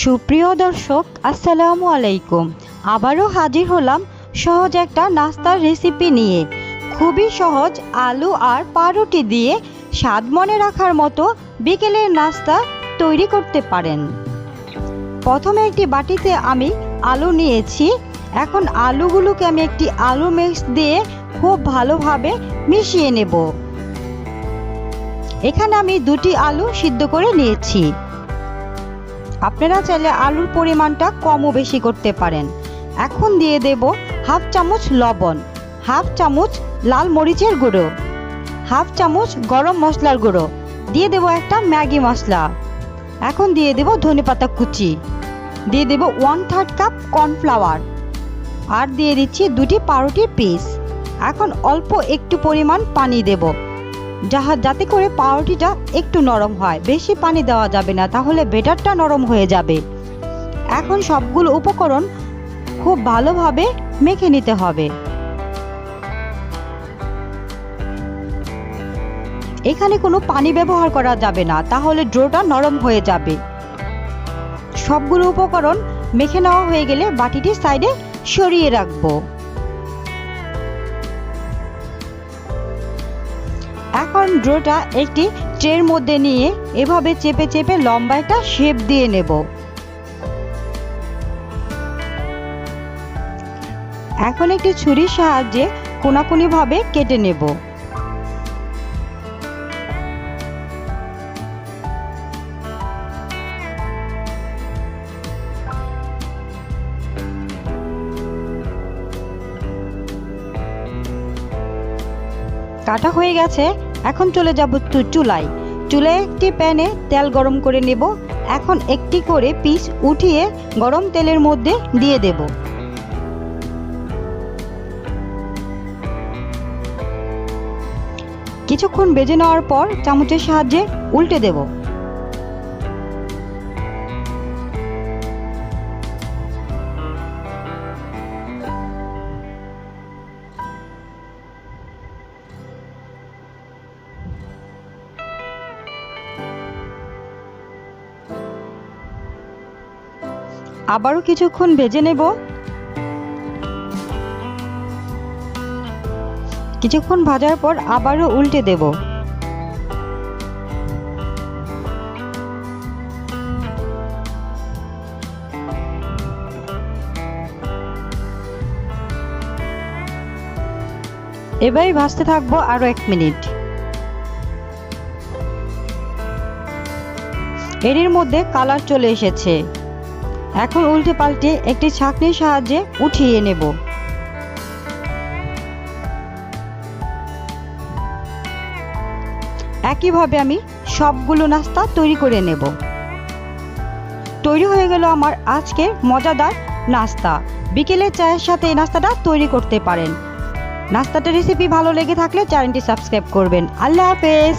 সুপ্রিয় দর্শক, আসসালামু আলাইকুম। আবারও হাজির হলাম সহজ একটা নাস্তার রেসিপি নিয়ে। খুবই সহজ, আলু আর পাউরুটি দিয়ে স্বাদ মনে রাখার মতো বিকেলের নাস্তা তৈরি করতে পারেন। প্রথমে একটি বাটিতে আমি আলু নিয়েছি। এখন আলুগুলোকে আমি একটি আলু মিক্স দিয়ে খুব ভালোভাবে মিশিয়ে নেব। এখানে আমি 2টি আলু সিদ্ধ করে নিয়েছি। আপনারা চাইলে আলুর পরিমাণটা কম ও বেশি করতে পারেন। এখন দিয়ে দেব হাফ চামচ লবণ, হাফ চামচ লাল মরিচের গুঁড়ো, হাফ চামচ গরম মশলার গুঁড়ো, দিয়ে দেব একটা ম্যাগি মশলা। এখন দিয়ে দেব ধনেপাতা কুচি, দিয়ে দেব 1/3 কাপ কর্নফ্লাওয়ার, আর দিয়ে দিচ্ছি 2টি পাউরুটির পিস। এখন অল্প একটু পরিমাণ পানি দেব, যাতে করে পাউরুটিটা একটু নরম হয়। বেশি পানি দেওয়া যাবে না, তাহলে ব্যাটারটা নরম হয়ে যাবে। এখন সবগুলো উপকরণ খুব ভালোভাবে মেখে নিতে হবে। এখানে কোনো পানি ব্যবহার করা যাবে না, তাহলে ডোটা নরম হয়ে যাবে। সবগুলো উপকরণ মেখে নেওয়া হয়ে গেলে বাটিটি সাইডে সরিয়ে রাখবো। এখন ডোটা একটি ট্রের মধ্যে নিয়ে এভাবে চেপে চেপে লম্বা একটা শেপ দিয়ে নেব। এখন একটি ছুরির সাহায্যে কোনাকুনিভাবে কেটে নেব। কাটা হয়ে গেছে। এখন চলে যাব চুলায়। একটি প্যানে তেল গরম করে নেব। এখন একটি করে পিস উঠিয়ে গরম তেলের মধ্যে দিয়ে দেব। কিছুক্ষণ ভেজে নেওয়ার পর চামচের সাহায্যে উল্টে দেব। আবারও কিছুক্ষণ ভেজে নেব। কিছুক্ষণ ভাজার পর আবারও উল্টে দেব। এবারই ভাজতে থাকবো আরো 1 মিনিট। এর মধ্যে কালার চলে এসেছে। এখন উল্টে পাল্টে একটি ছাঁকনির সাহায্যে উঠিয়ে নেব। একইভাবে আমি সবগুলো নাস্তা তৈরি করে নেব। তৈরি হয়ে গেল আমার আজকের মজাদার নাস্তা। বিকেলে চায়ের সাথে এই নাস্তাটা তৈরি করতে পারেন। নাস্তাটার রেসিপি ভালো লেগে থাকলে চ্যানেলটি সাবস্ক্রাইব করবেন। আল্লাহ হাফেজ।